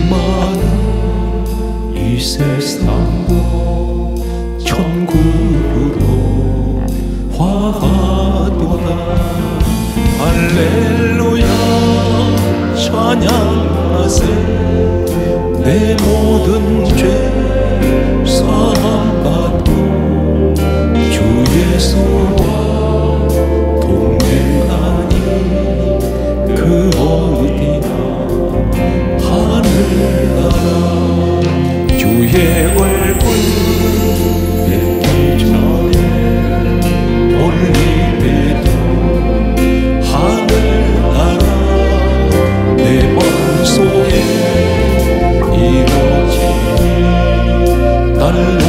많은 이 세상도 천국으로 화하도다. 할렐루야 찬양하세. 내 모든 죄 사함받고 주 예수와 동행하니 그 어디나 하늘나라. 주의 얼굴 뵙기 전에 멀리 뵈도 하늘나라 내 마음속에 이루어지니 날로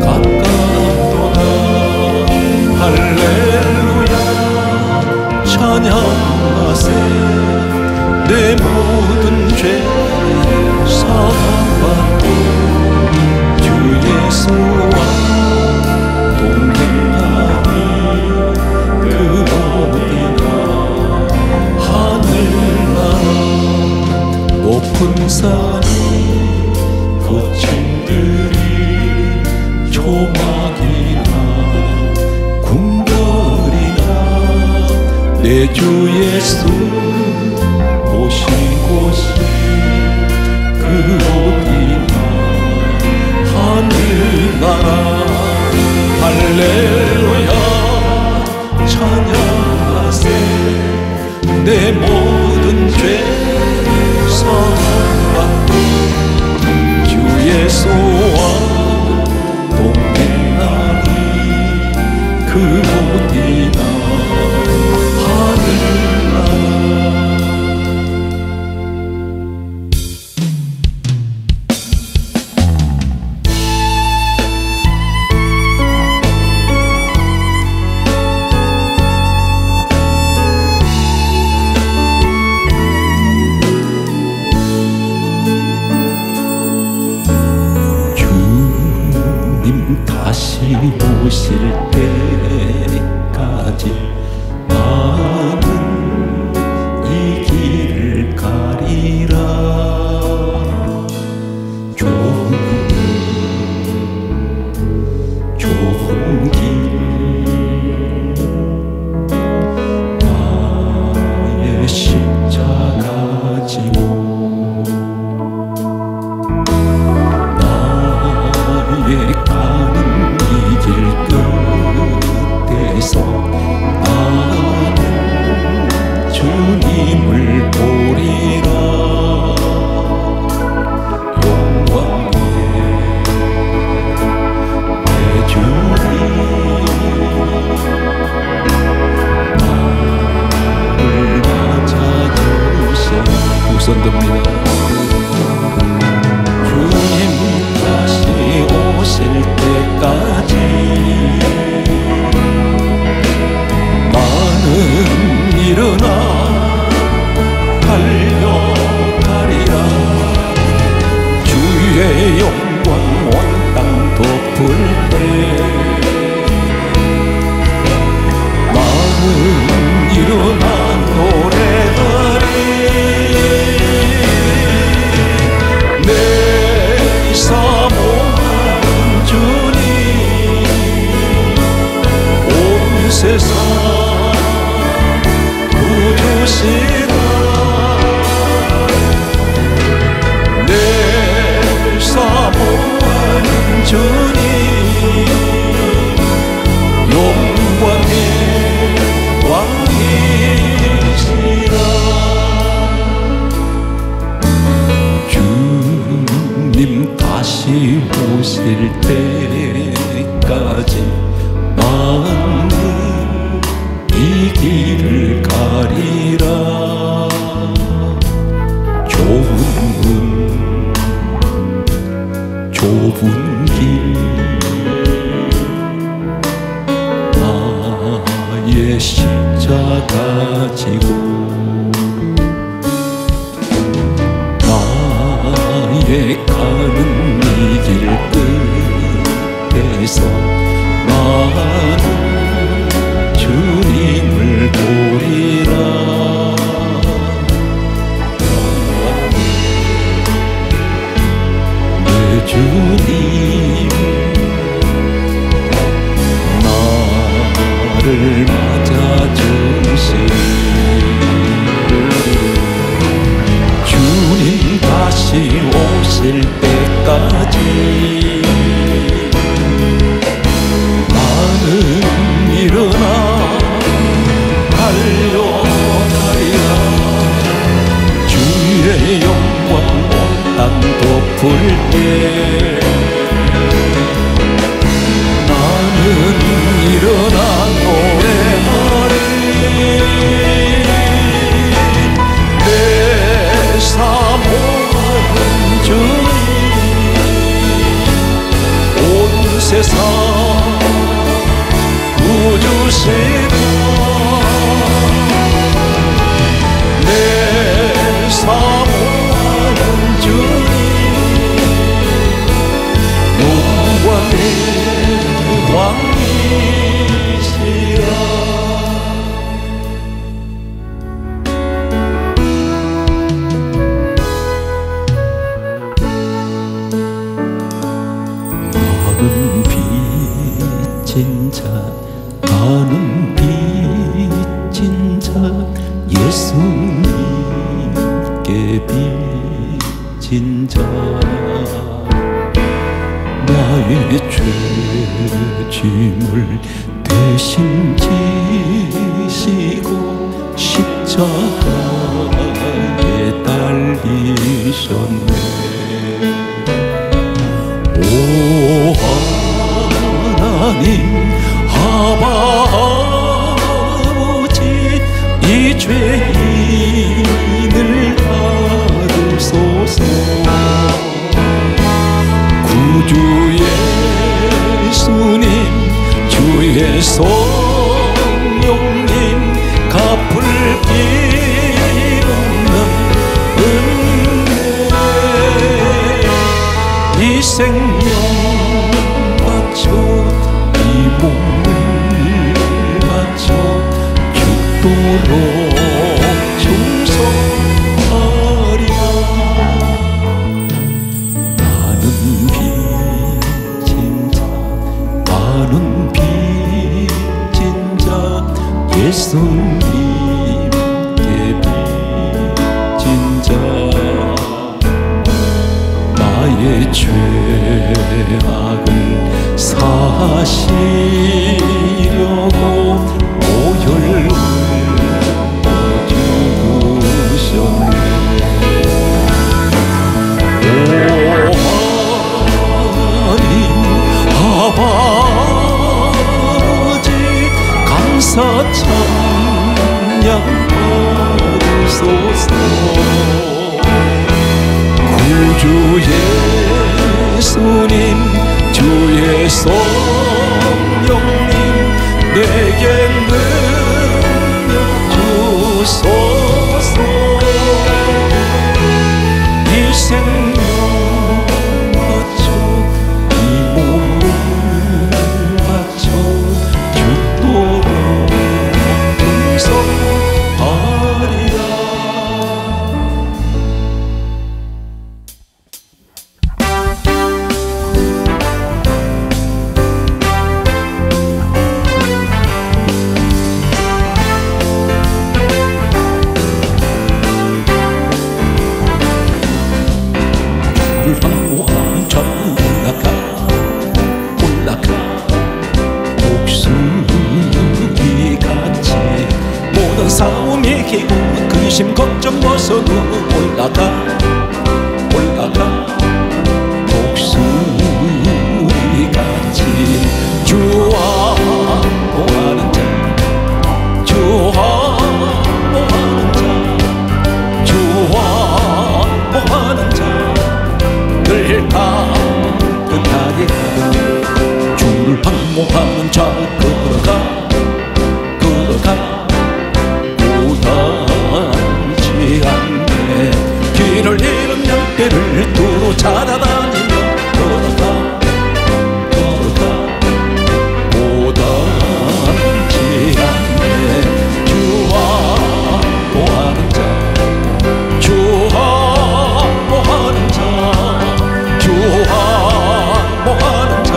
가깝도다. 할렐루야 찬양하세. 내 모든 죄 사함받고 주 예수와 동행하니 그 어디나 하늘나라. 높은 산이 거친들이 초막이나 궁궐이나 내 주 예수 오신 곳이 그 어디나 하늘나라. 할렐루야 찬양하세. 내 모든 죄 사함받고 주 예수와 동행하니 그 어디나 하늘나라. 다시 오실 때까지 나는 이 길을 가리라. 좋은 길 나의 십자가 지고 나의 가는 이 길 끝에서 나는 주님을 보리라. 영광의 내 주님 나를 맞아주세. 두 손 듭니다. 주님 다시 오실 때까지 나는 일어나 달려가리라. 주의 영광 온 땅 덮을 때 나는 일어나 노래하리. 내 사모하는 주님 온 세상 구주시라. 내 사모하는 주님 영광의 왕이시라. 주님 다시 오실 때까지 나는 이 길을 가리라. 좁은 길 나의 십자가 지고 나의 가는 이 길 끝에서 나는 주님을 보리라. 다시 오실 때까지 나는 일어나 달려가리라. 주의 영광 온 땅 덮을 때 나는 일어나 노래하리. 내 사모하는 주님 온 세상 구주시고 내 사모하는 주님 영광의 왕이시라. 나는 빚진 자, 나는 빚진 자, 예수님께 빚진 자. 나의 죄짐을 대신 지시고 십자가에 달리셨네. 오 하나님 아버지, 이 죄인을 받으소서. 구주 예수님, 주의 성령님, 갚을 길 없는 은혜, 이 생명 바쳐 이 몸을 바쳐 죽도록 충성하리라. 나는 빚진 자, 나는 빚진 자, 예수님께 빚진 자. 나의 죄악을 사시려고 오혈을 주셨네. 오 하나님 아버지, 감사 찬양 받으소서. 구주 예수님, 주의 성령님, 내게 능력 주소서. 이 생명 바쳐 이 몸을 바쳐 죽도록 충성하리라. 싸움이 기고 근심 걱정 벗어도 올라가 독수리같이 주항복하는 자, 주항복하는 자, 주항복하는 자, 늘 따뜻하게 주를 항복하는 자 끌어가 길을 잃은 양떼를 두루 찾아다니며 걸어가 보다지 않네. 주항복하는 자, 주항복하는 자, 주항복하는 자,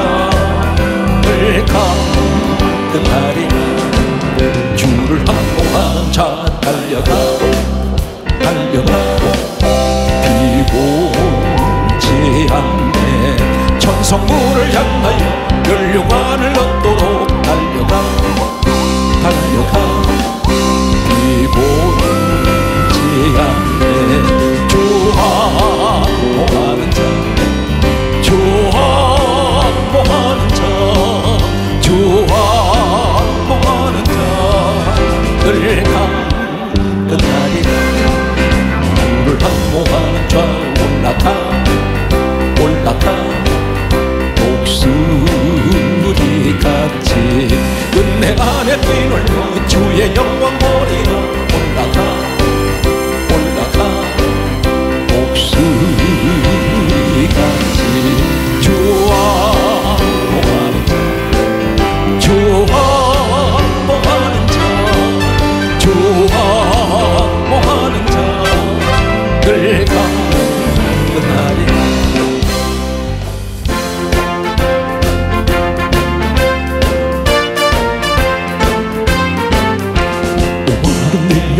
늘 가득하리. 주를 항복하는 자 달려가 비고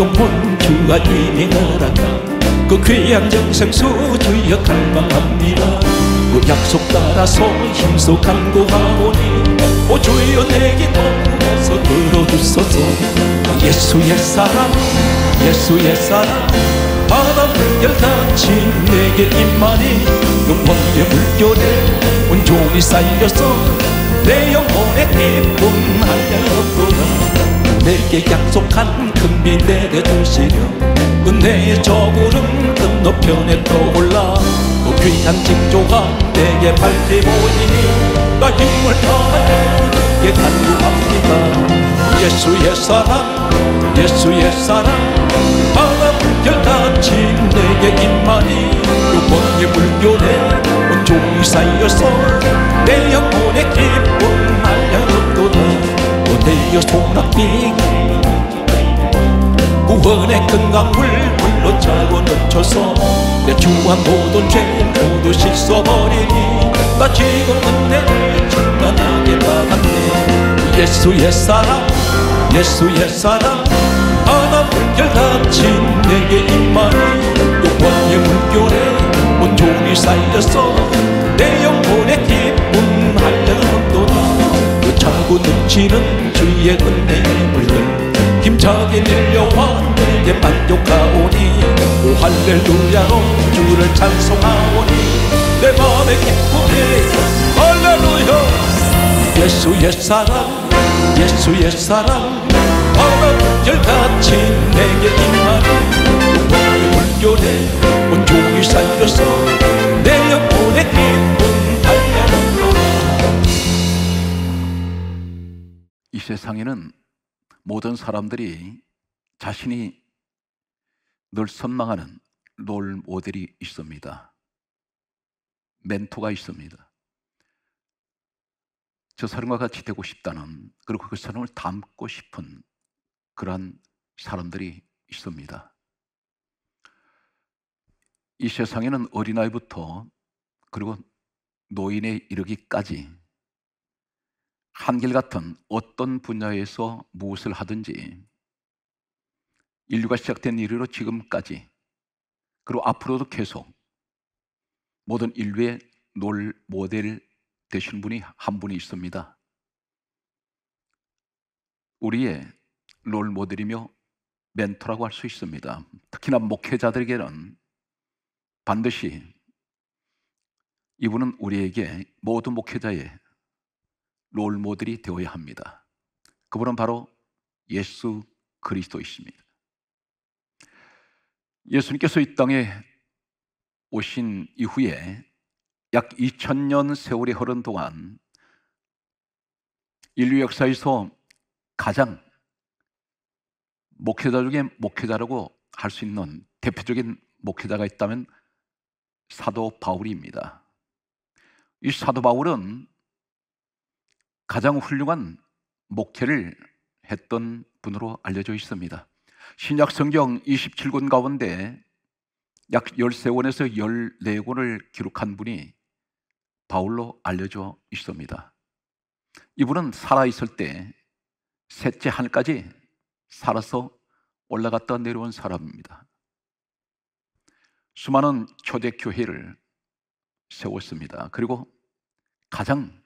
영혼 주가 이미 허락한 그 귀한 정생수 주여 갈망합니다. 그 약속 따라서 힘써 간구하오니 오 주여 내게 오셔서 들어주소서. 예수의 사랑 예수의 사랑 바다 물결같이 내게 임하니 영원의 물결에 온종일 쌓여서 내 영혼의 기쁨 하려도다. 내게 약속한 큰 빛 내려주시려 은혜의 저구름 건너편에 떠올라 그 귀한 징조가 내게 밝게 보이니 나 힘을 다하여 주께 간구합니다. 예수의 사랑 예수의 사랑 바다 물결같이 내게 임하니 영원의 물결에 온종일 쌓여서 내 영혼의 기쁨 알려도다. 내여 소낙비 구원의 큰 강물 물로 차고 넘쳐서 내 주한 모든 죄 모두 씻어버리니 나 지금 은혜를 충만하게 받았네. 예수의 사랑 예수의 사랑 바다 물결같이 내게 임하니 영원의 물결에 온종일 쌓여서 내 영혼의 기쁨 하려도다. 그 차고 넘치는 주의 은혜의 물들 힘차게 내려와 내게 만족하오니 오 할렐루야로 주를 찬송하오니 내 마음의 기쁨이 할렐루야. 예수의 사랑 예수의 사랑 바다 물결같이 내게 임하니 영원의 물결에 온종일 쌓여서 내 영혼의 기쁨 할렐루야. 이 세상에는 모든 사람들이 자신이 늘 선망하는 롤 모델이 있습니다. 멘토가 있습니다. 저 사람과 같이 되고 싶다는, 그리고 그 사람을 닮고 싶은 그러한 사람들이 있습니다. 이 세상에는 어린아이부터 그리고 노인에 이르기까지 한결같은 어떤 분야에서 무엇을 하든지 인류가 시작된 이후로 지금까지 그리고 앞으로도 계속 모든 인류의 롤 모델 되신 분이 한 분이 있습니다. 우리의 롤 모델이며 멘토라고 할 수 있습니다. 특히나 목회자들에게는 반드시 이분은 우리에게 모든 목회자의 롤 모델이 되어야 합니다. 그분은 바로 예수 그리스도이십니다. 예수님께서 이 땅에 오신 이후에 약 2000년 세월이 흐른 동안 인류 역사에서 가장 목회자 중에 목회자라고 할 수 있는 대표적인 목회자가 있다면 사도 바울입니다. 이 사도 바울은 가장 훌륭한 목회를 했던 분으로 알려져 있습니다. 신약 성경 27권 가운데 약 13권에서 14권을 기록한 분이 바울로 알려져 있습니다. 이분은 살아있을 때 셋째 하늘까지 살아서 올라갔다 내려온 사람입니다. 수많은 초대교회를 세웠습니다. 그리고 가장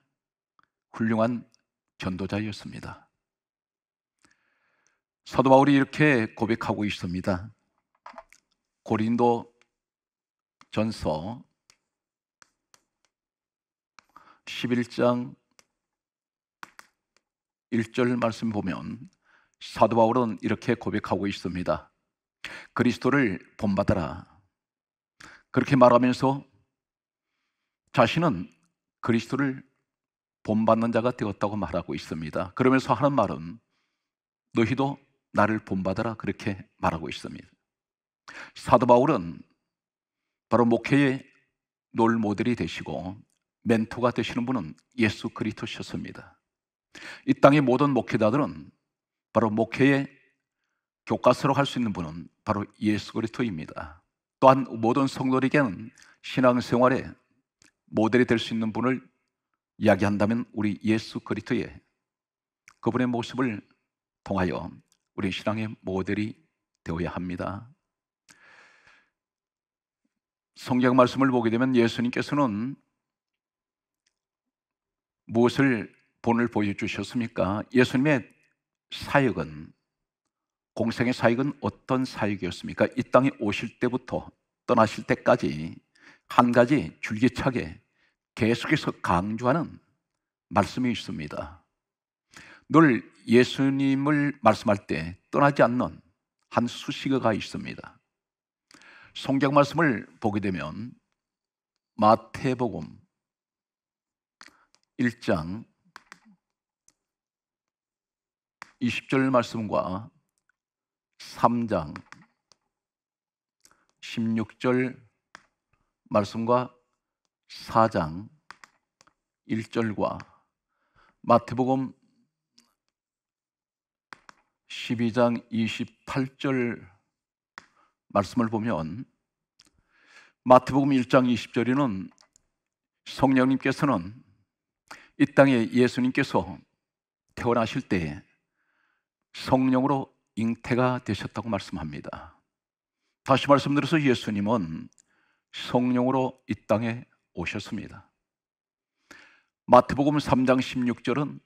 훌륭한 전도자였습니다. 사도 바울이 이렇게 고백하고 있습니다. 고린도 전서 11장 1절 말씀 보면 사도 바울은 이렇게 고백하고 있습니다. 그리스도를 본받아라. 그렇게 말하면서 자신은 그리스도를 본받는 자가 되었다고 말하고 있습니다. 그러면서 하는 말은 너희도 나를 본받아라 그렇게 말하고 있습니다. 사도 바울은 바로 목회의 롤 모델이 되시고 멘토가 되시는 분은 예수 그리스도셨습니다. 이 땅의 모든 목회자들은 바로 목회의 교과서로 할 수 있는 분은 바로 예수 그리스도입니다. 또한 모든 성도에게는 신앙생활에 모델이 될 수 있는 분을 이야기한다면 우리 예수 그리스도의 그분의 모습을 통하여 우리 신앙의 모델이 되어야 합니다. 성경 말씀을 보게 되면 예수님께서는 무엇을 본을 보여주셨습니까? 예수님의 사역은, 공생의 사역은 어떤 사역이었습니까? 이 땅에 오실 때부터 떠나실 때까지 한 가지 줄기차게 계속해서 강조하는 말씀이 있습니다. 늘 예수님을 말씀할 때 떠나지 않는 한 수식어가 있습니다. 성경 말씀을 보게 되면 마태복음 1장 20절 말씀과 3장 16절 말씀과 4장 1절과 마태복음 12장 28절 말씀을 보면 마태복음 1장 20절에는 성령님께서는 이 땅에 예수님께서 태어나실 때 성령으로 잉태가 되셨다고 말씀합니다. 다시 말씀드려서 예수님은 성령으로 이 땅에 오셨습니다. 마태복음 3장 16절은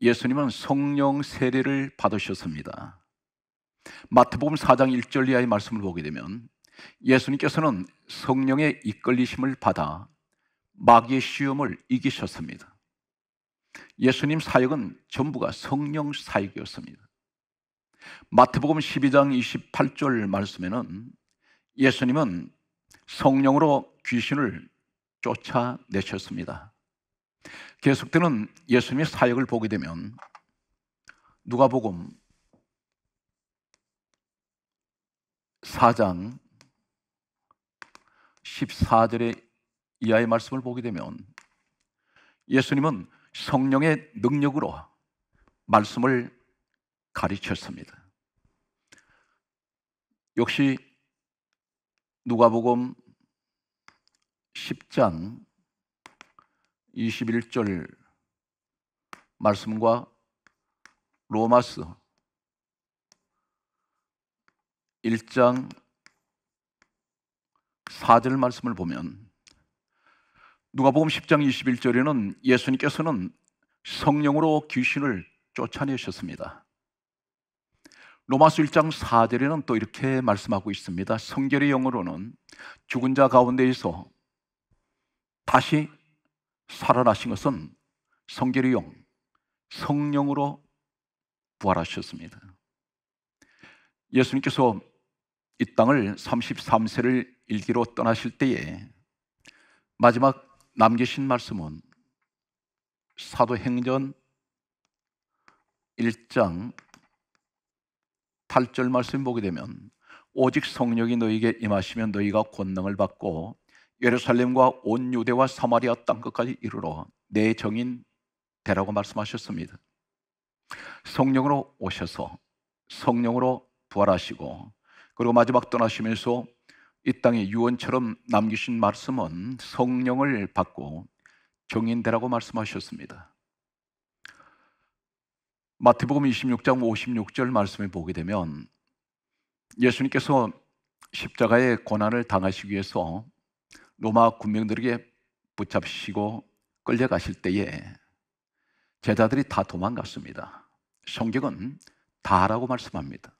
예수님은 성령 세례를 받으셨습니다. 마태복음 4장 1절 이하의 말씀을 보게 되면 예수님께서는 성령의 이끌리심을 받아 마귀의 시험을 이기셨습니다. 예수님 사역은 전부가 성령 사역이었습니다. 마태복음 12장 28절 말씀에는 예수님은 성령으로 귀신을 쫓아내셨습니다. 계속되는 예수님의 사역을 보게 되면 누가복음 4장 14절의 이하의 말씀을 보게 되면 예수님은 성령의 능력으로 말씀을 가르쳤습니다. 역시 누가복음 10장 21절 말씀과 로마서 1장 4절 말씀을 보면 누가복음 10장 21절에는 예수님께서는 성령으로 귀신을 쫓아내셨습니다. 로마서 1장 4절에는 또 이렇게 말씀하고 있습니다. 성결의 영으로는 죽은 자 가운데에서 다시 살아나신 것은 성결의 영, 성령으로 부활하셨습니다. 예수님께서 이 땅을 33세를 일기로 떠나실 때에 마지막 남기신 말씀은 사도행전 1장 8절 말씀 보게 되면 오직 성령이 너희에게 임하시면 너희가 권능을 받고 예루살렘과 온 유대와 사마리아 땅 끝까지 이르러 내 정인 되라고 말씀하셨습니다. 성령으로 오셔서 성령으로 부활하시고 그리고 마지막 떠나시면서 이 땅에 유언처럼 남기신 말씀은 성령을 받고 정인되라고 말씀하셨습니다. 마태복음 26장 56절 말씀을 보게 되면 예수님께서 십자가의 고난을 당하시기 위해서 로마 군병들에게 붙잡히시고 끌려가실 때에 제자들이 다 도망갔습니다. 성경은 다라고 말씀합니다.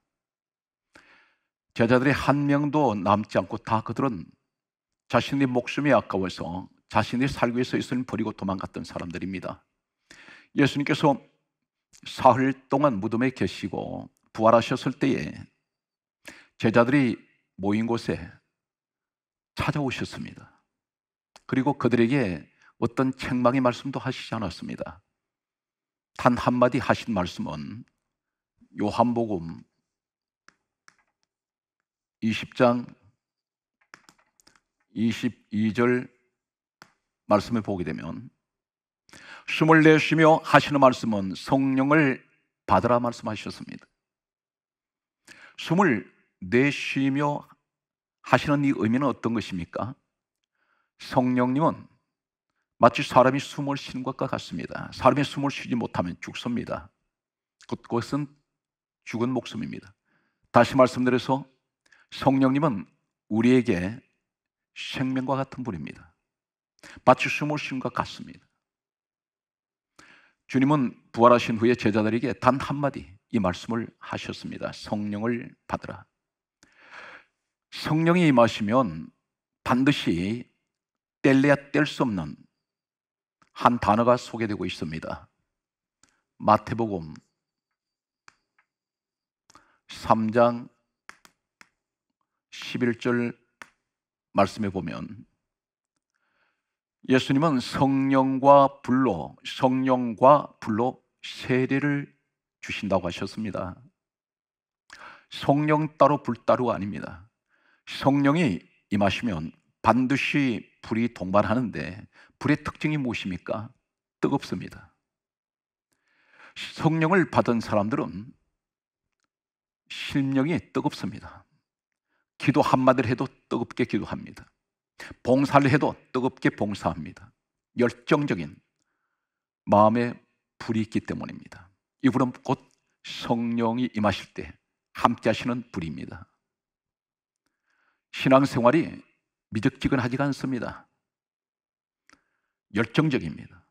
제자들이 한 명도 남지 않고 다 그들은 자신의 목숨이 아까워서 자신이 살기 위해서 예수님 버리고 도망갔던 사람들입니다. 예수님께서 사흘 동안 무덤에 계시고 부활하셨을 때에 제자들이 모인 곳에 찾아오셨습니다. 그리고 그들에게 어떤 책망의 말씀도 하시지 않았습니다. 단 한마디 하신 말씀은 요한복음 20장 22절 말씀을 보게 되면 숨을 내쉬며 하시는 말씀은 성령을 받으라 말씀하셨습니다. 숨을 내쉬며 하시는 이 의미는 어떤 것입니까? 성령님은 마치 사람이 숨을 쉬는 것과 같습니다. 사람이 숨을 쉬지 못하면 죽습니다. 그것은 죽은 목숨입니다. 다시 말씀드려서 성령님은 우리에게 생명과 같은 분입니다. 마치 숨을 쉬는 것 같습니다. 주님은 부활하신 후에 제자들에게 단 한마디 이 말씀을 하셨습니다. 성령을 받으라. 성령이 임하시면 반드시 뗄래야 뗄 수 없는 한 단어가 소개되고 있습니다. 마태복음 3장 11절 말씀에 보면 예수님은 성령과 불로 세례를 주신다고 하셨습니다. 성령 따로 불 따로가 아닙니다. 성령이 임하시면 반드시 불이 동반하는데 불의 특징이 무엇입니까? 뜨겁습니다. 성령을 받은 사람들은 심령이 뜨겁습니다. 기도 한마디를 해도 뜨겁게 기도합니다. 봉사를 해도 뜨겁게 봉사합니다. 열정적인 마음에 불이 있기 때문입니다. 이 불은 곧 성령이 임하실 때 함께 하시는 불입니다. 신앙생활이 미적지근하지가 않습니다. 열정적입니다.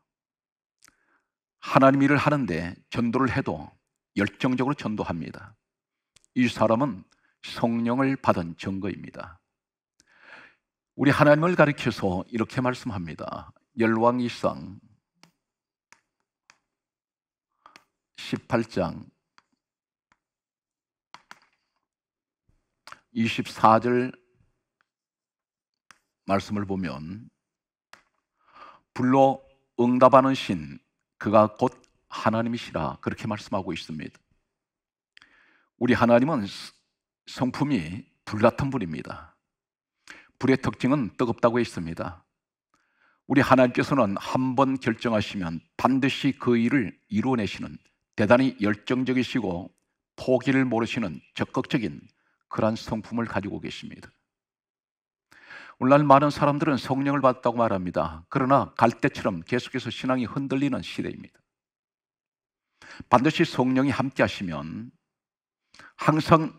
하나님 일을 하는데 전도를 해도 열정적으로 전도합니다. 이 사람은 성령을 받은 증거입니다. 우리 하나님을 가리켜서 이렇게 말씀합니다. 열왕기상 18장 24절 말씀을 보면 불로 응답하는 신 그가 곧 하나님이시라 그렇게 말씀하고 있습니다. 우리 하나님은 성품이 불같은 분입니다. 불의 특징은 뜨겁다고 했습니다. 우리 하나님께서는 한 번 결정하시면 반드시 그 일을 이루어내시는 대단히 열정적이시고 포기를 모르시는 적극적인 그러한 성품을 가지고 계십니다. 오늘날 많은 사람들은 성령을 받았다고 말합니다. 그러나 갈대처럼 계속해서 신앙이 흔들리는 시대입니다. 반드시 성령이 함께 하시면 항상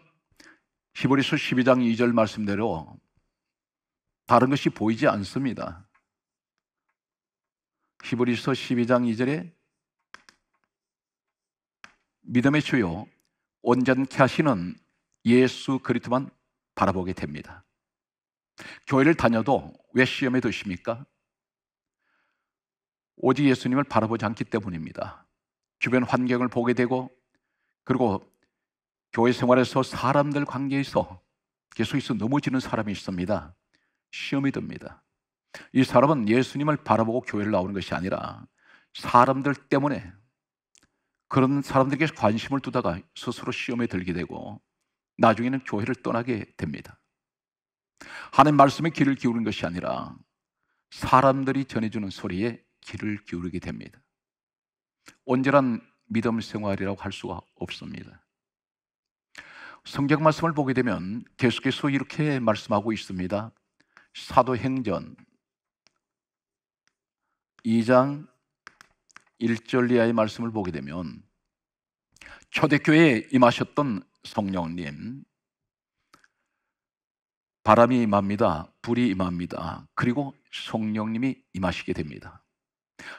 히브리서 12장 2절 말씀대로 다른 것이 보이지 않습니다. 히브리서 12장 2절에 믿음의 주요 온전케 하시는 예수 그리스도만 바라보게 됩니다. 교회를 다녀도 왜 시험에 드십니까? 오직 예수님을 바라보지 않기 때문입니다. 주변 환경을 보게 되고 그리고 교회 생활에서 사람들 관계에서 계속해서 넘어지는 사람이 있습니다. 시험이 듭니다. 이 사람은 예수님을 바라보고 교회를 나오는 것이 아니라 사람들 때문에 그런 사람들에게 관심을 두다가 스스로 시험에 들게 되고 나중에는 교회를 떠나게 됩니다. 하나님 말씀에 귀를 기울이는 것이 아니라 사람들이 전해주는 소리에 귀를 기울이게 됩니다. 온전한 믿음 생활이라고 할 수가 없습니다. 성경 말씀을 보게 되면 계속해서 이렇게 말씀하고 있습니다. 사도행전 2장 1절 이하의 말씀을 보게 되면 초대교회에 임하셨던 성령님, 바람이 임합니다. 불이 임합니다. 그리고 성령님이 임하시게 됩니다.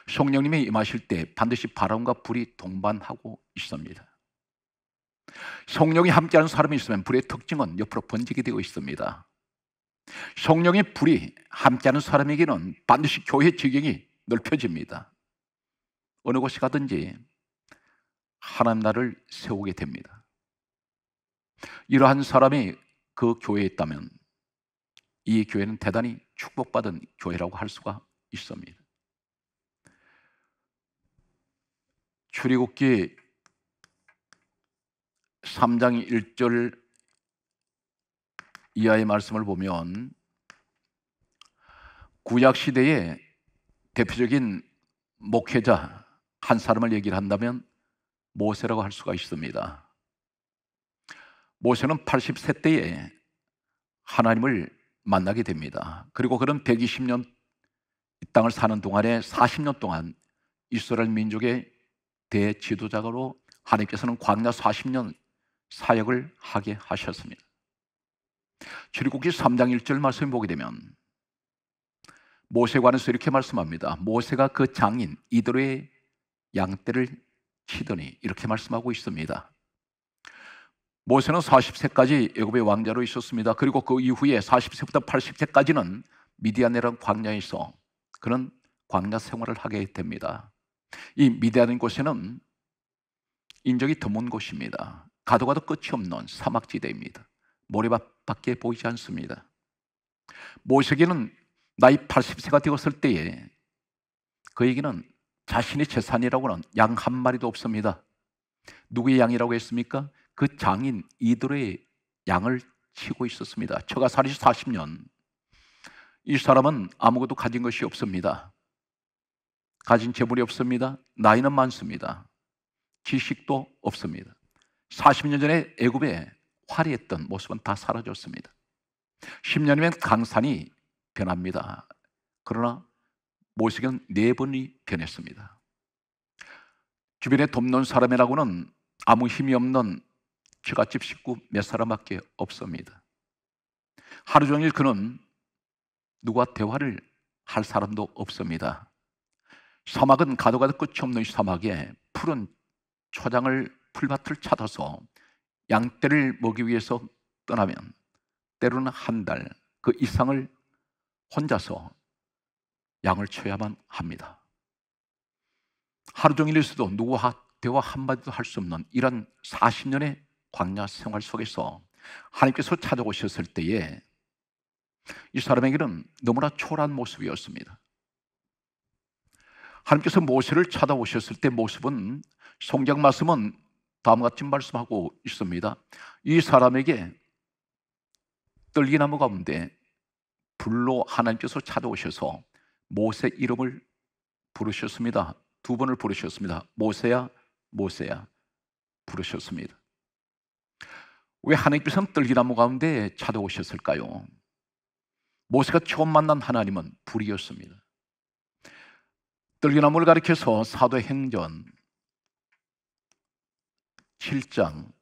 성령님이 임하실 때 반드시 바람과 불이 동반하고 있습니다. 성령이 함께하는 사람이 있으면 불의 특징은 옆으로 번지게 되고 있습니다. 성령의 불이 함께하는 사람에게는 반드시 교회 지경이 넓혀집니다. 어느 곳에 가든지 하나님 나라를 세우게 됩니다. 이러한 사람이 그 교회에 있다면 이 교회는 대단히 축복받은 교회라고 할 수가 있습니다. 출애굽기 3장 1절 이하의 말씀을 보면 구약시대의 대표적인 목회자 한 사람을 얘기를 한다면 모세라고 할 수가 있습니다. 모세는 80세 때에 하나님을 만나게 됩니다. 그리고 그는 120년 이 땅을 사는 동안에 40년 동안 이스라엘 민족의 대지도자로 하나님께서는 광야 40년 사역을 하게 하셨습니다. 출애굽기 3장 1절 말씀을 보게 되면 모세에 관해서 이렇게 말씀합니다. 모세가 그 장인 이드로의 양떼를 치더니 이렇게 말씀하고 있습니다. 모세는 40세까지 애굽의 왕자로 있었습니다. 그리고 그 이후에 40세부터 80세까지는 미디안이라는 광야에서 그는 광야 생활을 하게 됩니다. 이 미디안인 곳에는 인적이 드문 곳입니다. 가도 가도 끝이 없는 사막지대입니다. 모래밭밖에 보이지 않습니다. 모세에게는 나이 80세가 되었을 때에 그에게는 자신의 재산이라고는 양 한 마리도 없습니다. 누구의 양이라고 했습니까? 그 장인 이드로의 양을 치고 있었습니다. 처가살이 40년. 이 사람은 아무것도 가진 것이 없습니다. 가진 재물이 없습니다. 나이는 많습니다. 지식도 없습니다. 40년 전에 애굽에 화려했던 모습은 다 사라졌습니다. 10년이면 강산이 변합니다. 그러나 모세는 4번이 변했습니다. 주변에 돕는 사람이라고는 아무 힘이 없는 처갓집 식구 몇 사람밖에 없습니다. 하루 종일 그는 누구와 대화를 할 사람도 없습니다. 사막은 가도 가도 끝이 없는 사막에 푸른 초장을 풀밭을 찾아서 양떼를 먹기 위해서 떠나면 때로는 한 달 그 이상을 혼자서 양을 쳐야만 합니다. 하루 종일 있어도 누구와 대화 한마디도 할 수 없는 이런 40년의 광야 생활 속에서 하나님께서 찾아오셨을 때에 이 사람에게는 너무나 초라한 모습이었습니다. 하나님께서 모세를 찾아오셨을 때 모습은 성경 말씀은 다음과 같이 말씀하고 있습니다. 이 사람에게 떨기나무 가운데 불로 하나님께서 찾아오셔서 모세 이름을 부르셨습니다. 2번을 부르셨습니다. 모세야, 모세야 부르셨습니다. 왜 하나님께서는 떨기나무 가운데 찾아오셨을까요? 모세가 처음 만난 하나님은 불이었습니다. 떨기나무를 가리켜서 사도행전 7장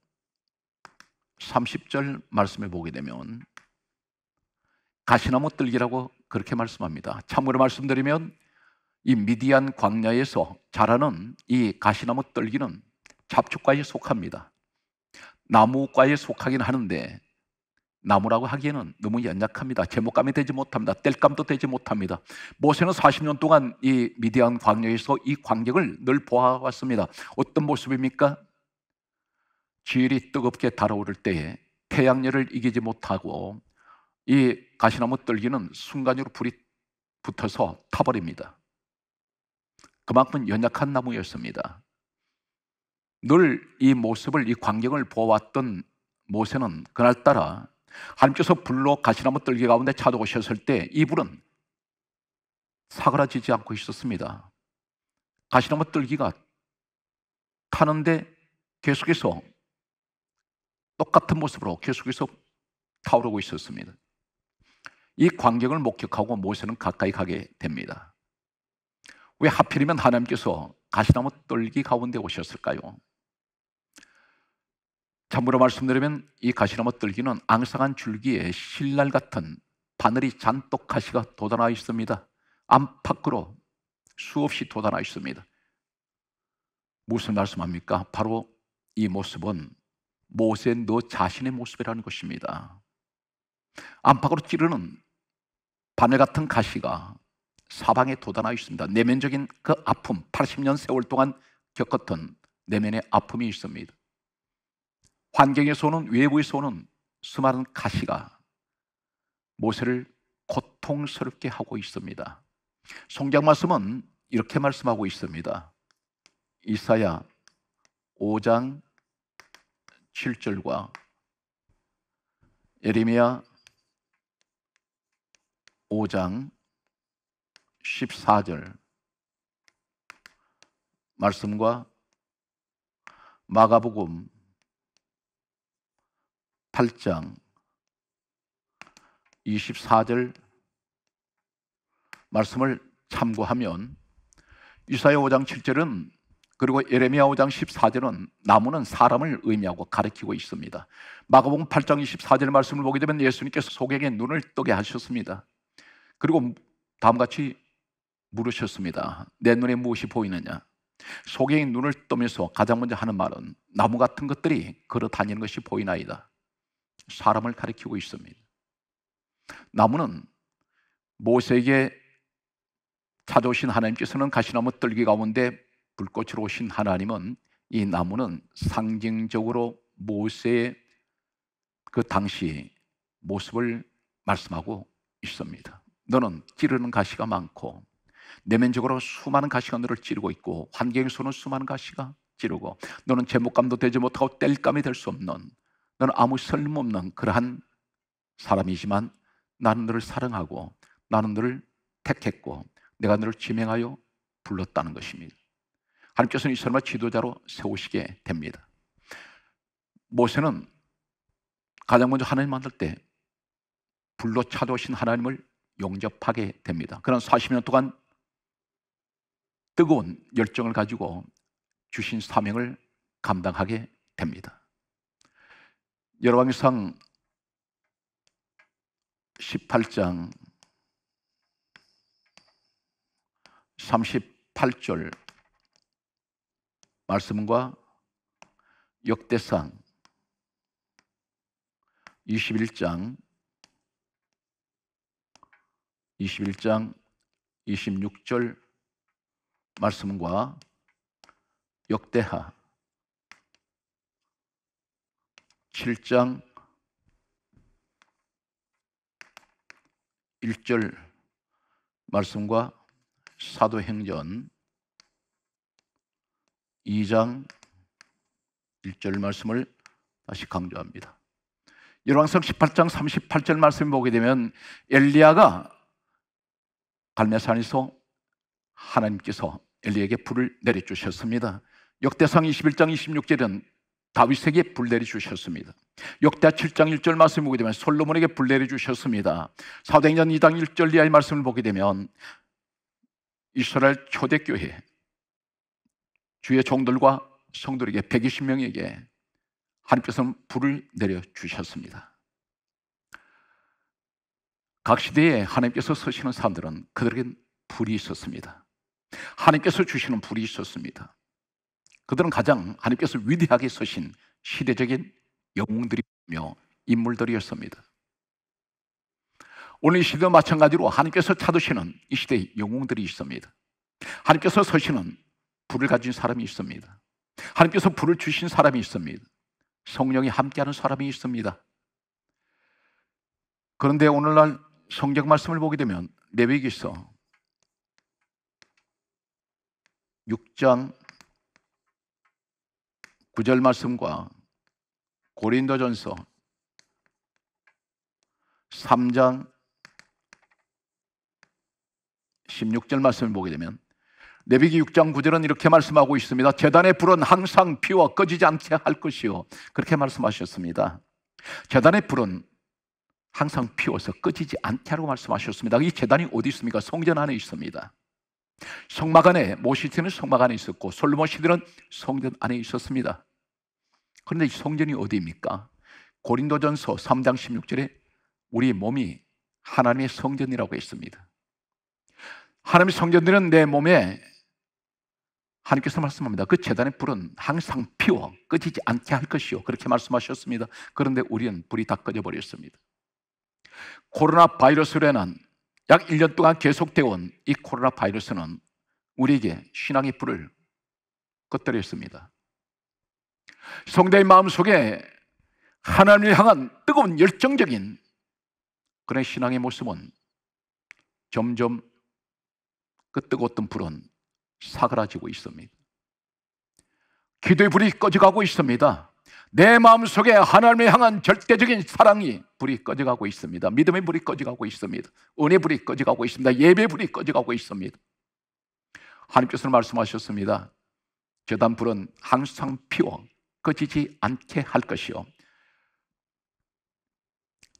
30절 말씀에 보게 되면 가시나무 뜰기라고 그렇게 말씀합니다. 참고로 말씀드리면 이 미디안 광야에서 자라는 이 가시나무 뜰기는 잡초과에 속합니다. 나무과에 속하긴 하는데 나무라고 하기에는 너무 연약합니다. 제목감이 되지 못합니다. 뗄감도 되지 못합니다. 모세는 40년 동안 이 미디안 광야에서 이 광경을 늘 보아왔습니다. 어떤 모습입니까? 지일이 뜨겁게 달아오를 때에 태양열을 이기지 못하고 이 가시나무 뜰기는 순간으로 불이 붙어서 타버립니다. 그만큼 연약한 나무였습니다. 늘 이 모습을, 이 광경을 보아왔던 모세는 그날따라 하나님께서 불로 가시나무 뜰기 가운데 찾아오셨을 때 이 불은 사그라지지 않고 있었습니다. 가시나무 뜰기가 타는데 계속해서 똑같은 모습으로 계속해서 타오르고 있었습니다. 이 광경을 목격하고 모세는 가까이 가게 됩니다. 왜 하필이면 하나님께서 가시나무 뜰기 가운데 오셨을까요? 참고로 말씀드리면 이 가시나무 뜰기는 앙상한 줄기에 실날 같은 바늘이 잔뜩 가시가 돋아나 있습니다. 안팎으로 수없이 돋아나 있습니다. 무슨 말씀합니까? 바로 이 모습은 모세 너 자신의 모습이라는 것입니다. 안팎으로 찌르는 바늘 같은 가시가 사방에 돋아나 있습니다. 내면적인 그 아픔, 80년 세월 동안 겪었던 내면의 아픔이 있습니다. 환경에서 오는, 외부에서 오는 수많은 가시가 모세를 고통스럽게 하고 있습니다. 성경 말씀은 이렇게 말씀하고 있습니다. 이사야 5장 7절과 예레미야 5장 14절 말씀과 마가복음 8장 24절 말씀을 참고하면 이사야 5장 7절은 그리고 예레미야 5장 14절은 나무는 사람을 의미하고 가리키고 있습니다. 마가복음 8장 24절 말씀을 보게 되면 예수님께서 소경의 눈을 뜨게 하셨습니다. 그리고 다음같이 물으셨습니다. 내 눈에 무엇이 보이느냐? 소경의 눈을 뜨면서 가장 먼저 하는 말은 나무 같은 것들이 걸어 다니는 것이 보이나이다. 사람을 가리키고 있습니다. 나무는 모세에게 찾아오신 하나님께서는 가시나무 뜰기 가운데 불꽃으로 오신 하나님은 이 나무는 상징적으로 모세의 그 당시 모습을 말씀하고 있습니다. 너는 찌르는 가시가 많고 내면적으로 수많은 가시가 너를 찌르고 있고 환경에서는 수많은 가시가 찌르고 너는 제목감도 되지 못하고 뗄감이 될 수 없는, 너는 아무 쓸모없는 그러한 사람이지만 나는 너를 사랑하고 나는 너를 택했고 내가 너를 지명하여 불렀다는 것입니다. 하나님께서는 이 사람을 지도자로 세우시게 됩니다. 모세는 가장 먼저 하나님 만날 때 불로 찾아오신 하나님을 용접하게 됩니다. 그런 40년 동안 뜨거운 열정을 가지고 주신 사명을 감당하게 됩니다. 열왕기상 18장 38절 말씀과 역대상 21장 26절 말씀과 역대하 7장 1절 말씀과 사도행전 2장 1절 말씀을 다시 강조합니다. 열왕기상 18장 38절 말씀을 보게 되면 엘리야가 갈멜산에서 하나님께서 엘리야에게 불을 내려주셨습니다. 역대상 21장 26절은 다윗에게 불 내려주셨습니다. 역대하 7장 1절 말씀을 보게 되면 솔로몬에게 불 내려주셨습니다. 사도행전 2장 1절 이하의 말씀을 보게 되면 이스라엘 초대교회 주의 종들과 성도에게 120명에게 하나님께서는 불을 내려주셨습니다. 각 시대에 하나님께서 서시는 사람들은 그들에겐 불이 있었습니다. 하나님께서 주시는 불이 있었습니다. 그들은 가장 하나님께서 위대하게 서신 시대적인 영웅들이며 인물들이었습니다. 오늘 이 시대도 마찬가지로 하나님께서 찾으시는 이 시대의 영웅들이 있습니다. 하나님께서 서시는 불을 가진 사람이 있습니다. 하나님께서 불을 주신 사람이 있습니다. 성령이 함께하는 사람이 있습니다. 그런데 오늘날 성경 말씀을 보게 되면 레위기서 6장 9절 말씀과 고린도전서 3장 16절 말씀을 보게 되면 레위기 6장 9절은 이렇게 말씀하고 있습니다. 제단의 불은 항상 피워 꺼지지 않게 할 것이요, 그렇게 말씀하셨습니다. 제단의 불은 항상 피워서 꺼지지 않게 하라고 말씀하셨습니다. 이 제단이 어디 있습니까? 성전 안에 있습니다. 성막 안에, 모세 시대는 성막 안에 있었고 솔로몬 시대는 성전 안에 있었습니다. 그런데 이 성전이 어디입니까? 고린도전서 3장 16절에 우리 몸이 하나님의 성전이라고 했습니다. 하나님의 성전들은 내 몸에 하나님께서 말씀합니다. 그 제단의 불은 항상 피워 꺼지지 않게 할 것이요, 그렇게 말씀하셨습니다. 그런데 우리는 불이 다 꺼져버렸습니다. 코로나 바이러스로 인한 약 1년 동안 계속되어 온 이 코로나 바이러스는 우리에게 신앙의 불을 꺼뜨렸습니다. 성도의 마음속에 하나님을 향한 뜨거운 열정적인 그런 신앙의 모습은 점점 그 뜨거웠던 불은 사그라지고 있습니다. 기도의 불이 꺼져가고 있습니다. 내 마음속에 하나님을 향한 절대적인 사랑이 불이 꺼져가고 있습니다. 믿음의 불이 꺼져가고 있습니다. 은혜의 불이 꺼져가고 있습니다. 예배의 불이 꺼져가고 있습니다. 하나님께서는 말씀하셨습니다. 제단 불은 항상 피워 꺼지지 않게 할 것이요,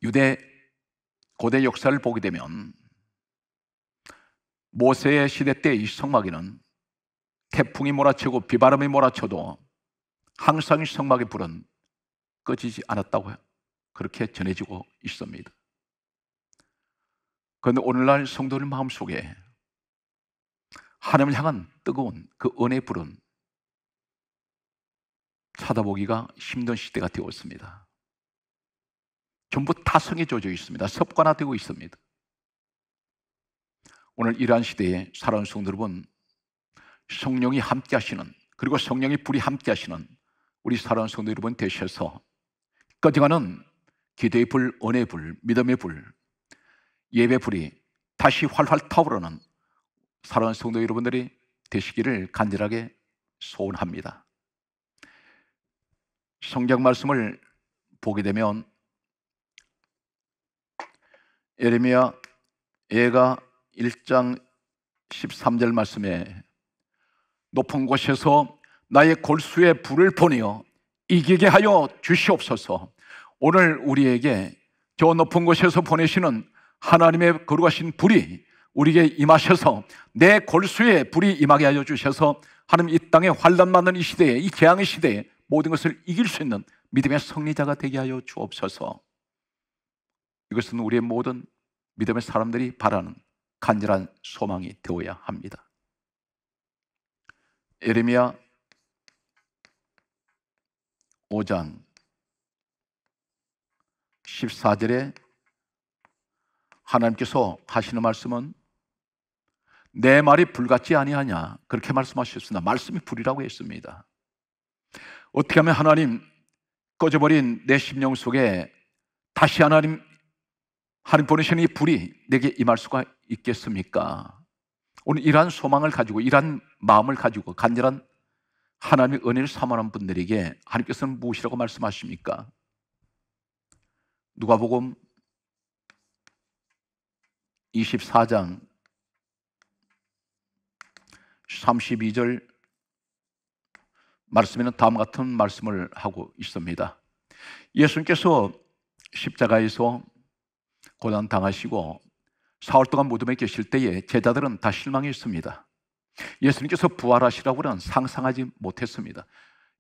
유대 고대 역사를 보게 되면 모세의 시대 때 이 성막에는 태풍이 몰아치고 비바람이 몰아쳐도 항상 성막의 불은 꺼지지 않았다고 그렇게 전해지고 있습니다. 그런데 오늘날 성도들 마음속에 하나님을 향한 뜨거운 그 은혜의 불은 찾아보기가 힘든 시대가 되었습니다. 전부 타성에 젖어 있습니다. 습관화되고 있습니다. 오늘 이러한 시대에 살아온 성도 여러분, 성령이 함께 하시는, 그리고 성령의 불이 함께 하시는 우리 살아온 성도 여러분 되셔서 꺼져가는 기도의 불, 은혜의 불, 믿음의 불, 예배 불이 다시 활활 타오르는 살아온 성도 여러분들이 되시기를 간절하게 소원합니다. 성경 말씀을 보게 되면 예레미야 예가 1장 13절 말씀에 높은 곳에서 나의 골수에 불을 보내어 이기게 하여 주시옵소서. 오늘 우리에게 저 높은 곳에서 보내시는 하나님의 거룩하신 불이 우리에게 임하셔서 내 골수에 불이 임하게 하여 주셔서 하나님 이 땅에 환난 많은 이 시대에, 이 재앙의 시대에 모든 것을 이길 수 있는 믿음의 승리자가 되게 하여 주옵소서. 이것은 우리의 모든 믿음의 사람들이 바라는 간절한 소망이 되어야 합니다. 예레미야 5장 14절에 하나님께서 하시는 말씀은 내 말이 불같지 아니하냐 그렇게 말씀하셨습니다. 말씀이 불이라고 했습니다. 어떻게 하면 하나님 꺼져버린 내 심령 속에 다시 하나님 보내시는 이 불이 내게 임할 수가 있겠습니까? 오늘 이러한 소망을 가지고 이러한 마음을 가지고 간절한 하나님의 은혜를 사모하는 분들에게 하나님께서는 무엇이라고 말씀하십니까? 누가복음 24장 32절 말씀에는 다음과 같은 말씀을 하고 있습니다. 예수님께서 십자가에서 고난당하시고 사흘 동안 무덤에 계실 때에 제자들은 다 실망했습니다. 예수님께서 부활하시라고 는 상상하지 못했습니다.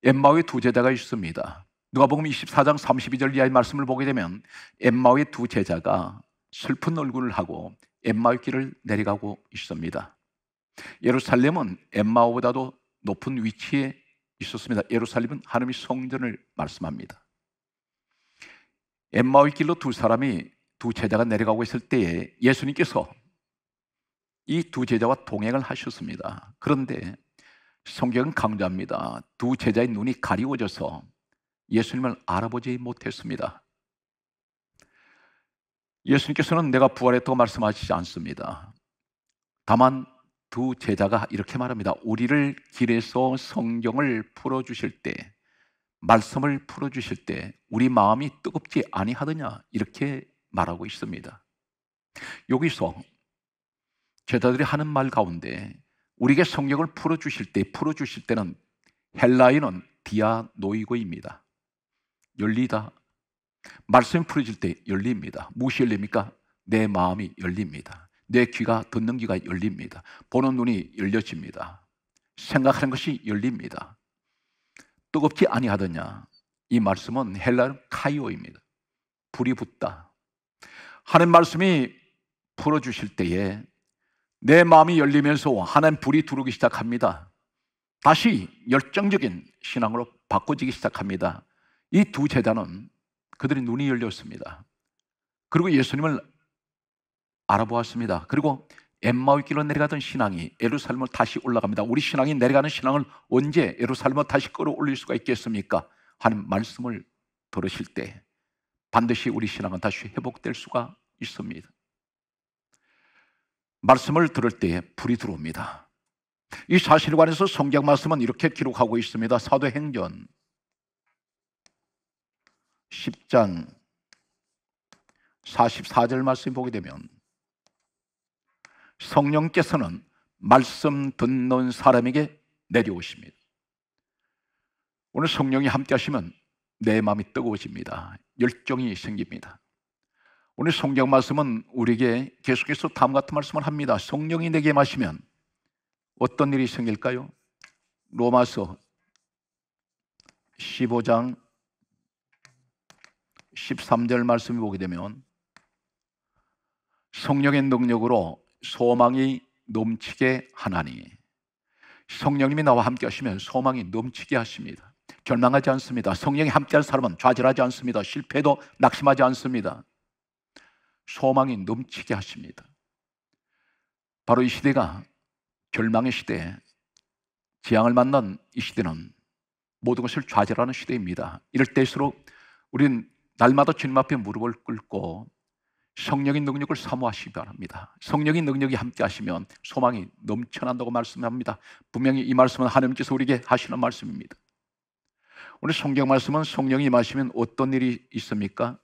엠마오의 두 제자가 있습니다. 누가복음 24장 32절 이하의 말씀을 보게 되면 엠마오의 두 제자가 슬픈 얼굴을 하고 엠마오의 길을 내려가고 있습니다. 예루살렘은 엠마오보다도 높은 위치에 있었습니다. 예루살렘은 하나님의 성전을 말씀합니다. 엠마오의 길로 두 제자가 내려가고 있을 때에 예수님께서 이 두 제자와 동행을 하셨습니다. 그런데 성경은 강조합니다. 두 제자의 눈이 가리워져서 예수님을 알아보지 못했습니다. 예수님께서는 내가 부활했다고 말씀하시지 않습니다. 다만 두 제자가 이렇게 말합니다. 우리를 길에서 성경을 풀어주실 때, 말씀을 풀어주실 때 우리 마음이 뜨겁지 아니하더냐 이렇게 말하고 있습니다. 여기서 제자들이 하는 말 가운데 우리에게 성경을 풀어주실 때는 헬라어는 디아노이고입니다. 열리다. 말씀이 풀어질 때 열립니다. 무엇이 열립니까? 내 마음이 열립니다. 내 귀가 듣는 귀가 열립니다. 보는 눈이 열려집니다. 생각하는 것이 열립니다. 뜨겁지 아니하더냐. 이 말씀은 헬라어 카이오입니다. 불이 붙다. 하나님 말씀이 풀어주실 때에 내 마음이 열리면서 하나님 불이 들어오기 시작합니다. 다시 열정적인 신앙으로 바꿔지기 시작합니다. 이 두 제자는 그들의 눈이 열렸습니다. 그리고 예수님을 알아보았습니다. 그리고 엠마오의 길로 내려가던 신앙이 예루살렘으로 다시 올라갑니다. 우리 신앙이 내려가는 신앙을 언제 예루살렘으로 다시 끌어올릴 수가 있겠습니까? 하나님 말씀을 들으실 때 반드시 우리 신앙은 다시 회복될 수가 있습니다. 말씀을 들을 때 불이 들어옵니다. 이 사실에 관해서 성경 말씀은 이렇게 기록하고 있습니다. 사도행전 10장 44절 말씀 보게 되면 성령께서는 말씀 듣는 사람에게 내려오십니다. 오늘 성령이 함께 하시면 내 마음이 뜨거워집니다. 열정이 생깁니다. 오늘 성경 말씀은 우리에게 계속해서 다음과 같은 말씀을 합니다. 성령이 내게 마시면 어떤 일이 생길까요? 로마서 15장 13절 말씀을 보게 되면 성령의 능력으로 소망이 넘치게 하나니, 성령님이 나와 함께 하시면 소망이 넘치게 하십니다. 절망하지 않습니다. 성령이 함께한 사람은 좌절하지 않습니다. 실패해도 낙심하지 않습니다. 소망이 넘치게 하십니다. 바로 이 시대가 절망의 시대, 재앙을 만난 이 시대는 모든 것을 좌절하는 시대입니다. 이럴 때일수록 우리는 날마다 주님 앞에 무릎을 꿇고 성령의 능력을 사모하시기 바랍니다. 성령의 능력이 함께 하시면 소망이 넘쳐난다고 말씀합니다. 분명히 이 말씀은 하나님께서 우리에게 하시는 말씀입니다. 오늘 성경 말씀은 성령이 임하시면 어떤 일이 있습니까?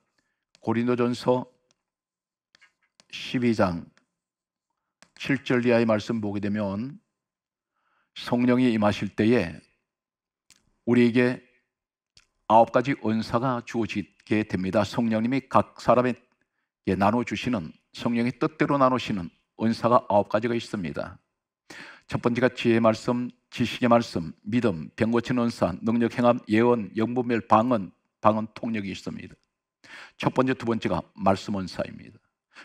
고린도전서 12장 7절 이하의 말씀 보게 되면 성령이 임하실 때에 우리에게 9가지 은사가 주어지게 됩니다. 성령님이 각 사람에게 나눠주시는, 성령의 뜻대로 나누시는 은사가 9가지가 있습니다. 첫 번째가 지혜의 말씀, 지식의 말씀, 믿음, 병 고치는 은사, 능력 행함, 예언, 영분별, 방언 통력이 있습니다. 첫 번째, 두 번째가 말씀 은사입니다.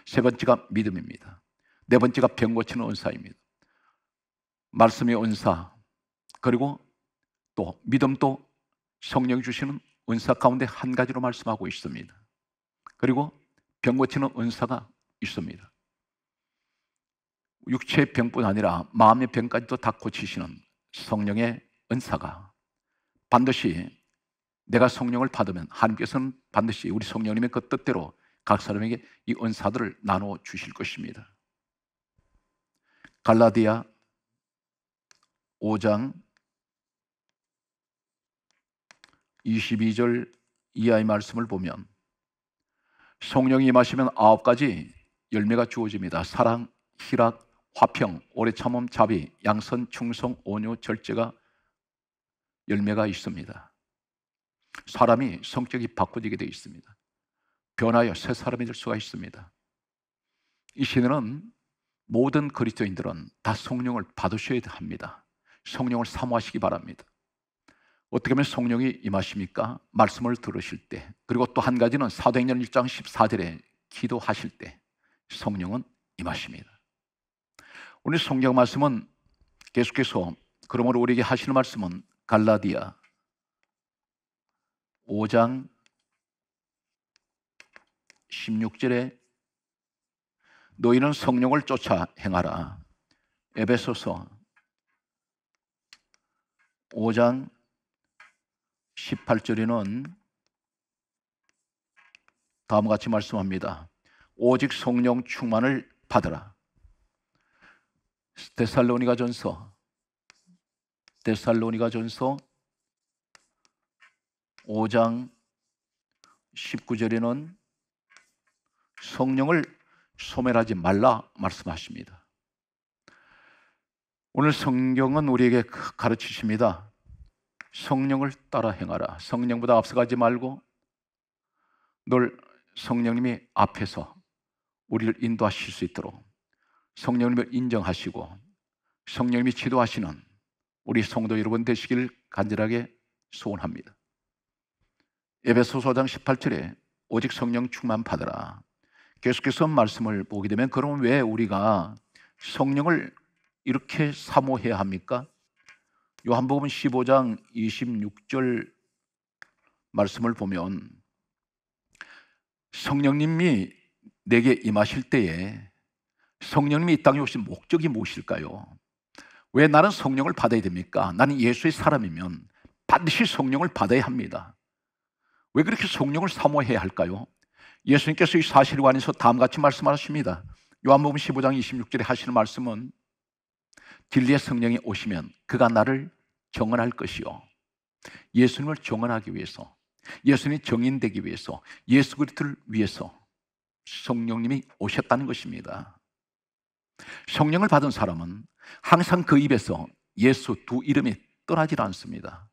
세 번째가 믿음입니다. 네 번째가 병 고치는 은사입니다. 말씀의 은사, 그리고 또 믿음도 성령이 주시는 은사 가운데 한 가지로 말씀하고 있습니다. 그리고 병 고치는 은사가 있습니다. 육체의 병뿐 아니라 마음의 병까지도 다 고치시는 성령의 은사가, 반드시 내가 성령을 받으면 하나님께서는 반드시 우리 성령님의 그 뜻대로 각 사람에게 이 은사들을 나눠 주실 것입니다. 갈라디아 5장 22절 이하의 말씀을 보면 성령이 임하시면 9가지 열매가 주어집니다. 사랑, 희락, 화평, 오래 참음, 자비, 양선, 충성, 온유, 절제가 열매가 있습니다. 사람이 성격이 바꿔지게 되어 있습니다. 변하여 새 사람이 될 수가 있습니다. 이 시대는 모든 그리스도인들은 다 성령을 받으셔야 합니다. 성령을 사모하시기 바랍니다. 어떻게 하면 성령이 임하십니까? 말씀을 들으실 때, 그리고 또 한 가지는 사도행전 1장 14절에 기도하실 때 성령은 임하십니다. 오늘 성경 말씀은 계속해서, 그러므로 우리에게 하시는 말씀은 갈라디아 5장 16절에 너희는 성령을 쫓아 행하라. 에베소서 5장 18절에는 다음과 같이 말씀합니다. 오직 성령 충만을 받으라. 데살로니가전서 5장 19절에는 성령을 소멸하지 말라 말씀하십니다. 오늘 성경은 우리에게 가르치십니다. 성령을 따라 행하라. 성령보다 앞서가지 말고 늘 성령님이 앞에서 우리를 인도하실 수 있도록 성령님을 인정하시고 성령님이 지도하시는 우리 성도 여러분 되시길 간절하게 소원합니다. 에베소서 5장 18절에 오직 성령 충만 받으라. 계속해서 말씀을 보게 되면, 그럼 왜 우리가 성령을 이렇게 사모해야 합니까? 요한복음 15장 26절 말씀을 보면 성령님이 내게 임하실 때에 성령님이 이 땅에 오신 목적이 무엇일까요? 왜 나는 성령을 받아야 됩니까? 나는 예수의 사람이면 반드시 성령을 받아야 합니다. 왜 그렇게 성령을 사모해야 할까요? 예수님께서 이 사실에 관해서 다음같이 말씀하십니다. 요한복음 15장 26절에 하시는 말씀은 진리의 성령이 오시면 그가 나를 정언할 것이요, 예수님을 정언하기 위해서, 예수님이 정인되기 위해서, 예수 그리스도를 위해서 성령님이 오셨다는 것입니다. 성령을 받은 사람은 항상 그 입에서 예수 두 이름이 떠나질 않습니다.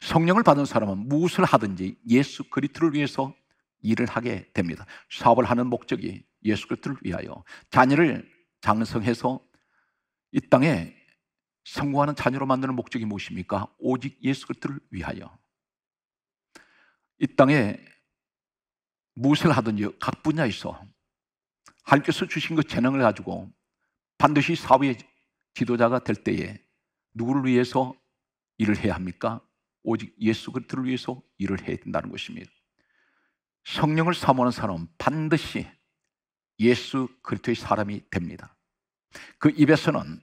성령을 받은 사람은 무엇을 하든지 예수 그리스도를 위해서 일을 하게 됩니다. 사업을 하는 목적이 예수 그리스도를 위하여, 자녀를 장성해서 이 땅에 성공하는 자녀로 만드는 목적이 무엇입니까? 오직 예수 그리스도를 위하여. 이 땅에 무엇을 하든지 각 분야에서 하나님께서 주신 그 재능을 가지고 반드시 사회의 지도자가 될 때에 누구를 위해서 일을 해야 합니까? 오직 예수 그리스도를 위해서 일을 해야 된다는 것입니다. 성령을 사모하는 사람은 반드시 예수 그리스도의 사람이 됩니다. 그 입에서는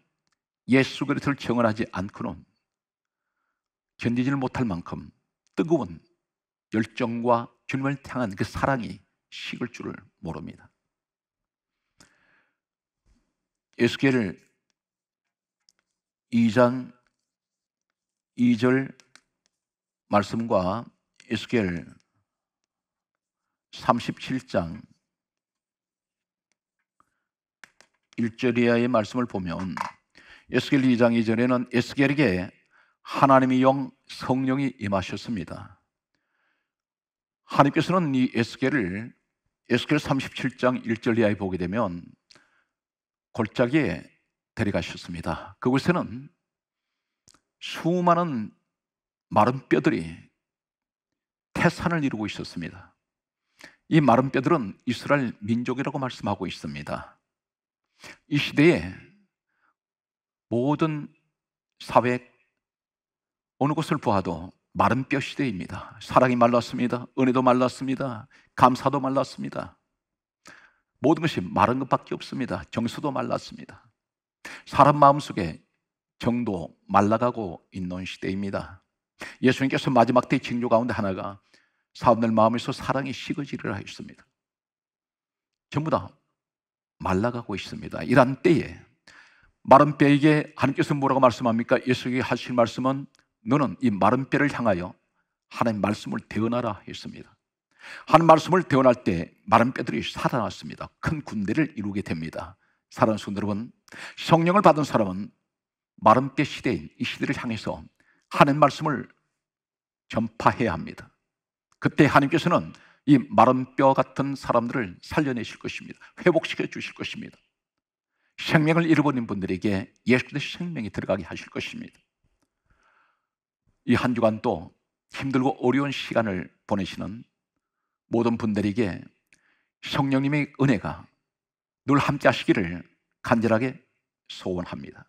예수 그리스도를 증언하지 않고는 견디지를 못할 만큼 뜨거운 열정과 주님을 향한 그 사랑이 식을 줄을 모릅니다. 에스겔 2장 2절 말씀과 에스겔 37장 1절 이하의 말씀을 보면 에스겔 2장 2절에는 에스겔에게 하나님의 영 성령이 임하셨습니다. 하나님께서는 이 에스겔을 에스겔 37장 1절 이하에 보게 되면 골짜기에 데려가셨습니다. 그곳에는 수많은 마른 뼈들이 태산을 이루고 있었습니다. 이 마른 뼈들은 이스라엘 민족이라고 말씀하고 있습니다. 이 시대에 모든 사회 어느 곳을 보아도 마른 뼈 시대입니다. 사랑이 말랐습니다. 은혜도 말랐습니다. 감사도 말랐습니다. 모든 것이 마른 것밖에 없습니다. 정서도 말랐습니다. 사람 마음속에 정도 말라가고 있는 시대입니다. 예수님께서 마지막 때의 징조 가운데 하나가 사람들 마음에서 사랑이 식어지리라 하셨습니다. 전부 다 말라가고 있습니다. 이런 때에 마른 뼈에게 하나님께서 뭐라고 말씀합니까? 예수님이 하실 말씀은 너는 이 마른 뼈를 향하여 하나님 말씀을 대언하라 했습니다. 하나님 말씀을 대언할 때 마른 뼈들이 살아났습니다. 큰 군대를 이루게 됩니다. 사랑하는 성도 여러분, 성령을 받은 사람은 마른 뼈 시대인 이 시대를 향해서 하나님 말씀을 전파해야 합니다. 그때 하나님께서는 이 마른 뼈 같은 사람들을 살려내실 것입니다. 회복시켜 주실 것입니다. 생명을 잃어버린 분들에게 예수의 생명이 들어가게 하실 것입니다. 이 한 주간 또 힘들고 어려운 시간을 보내시는 모든 분들에게 성령님의 은혜가 늘 함께 하시기를 간절하게 소원합니다.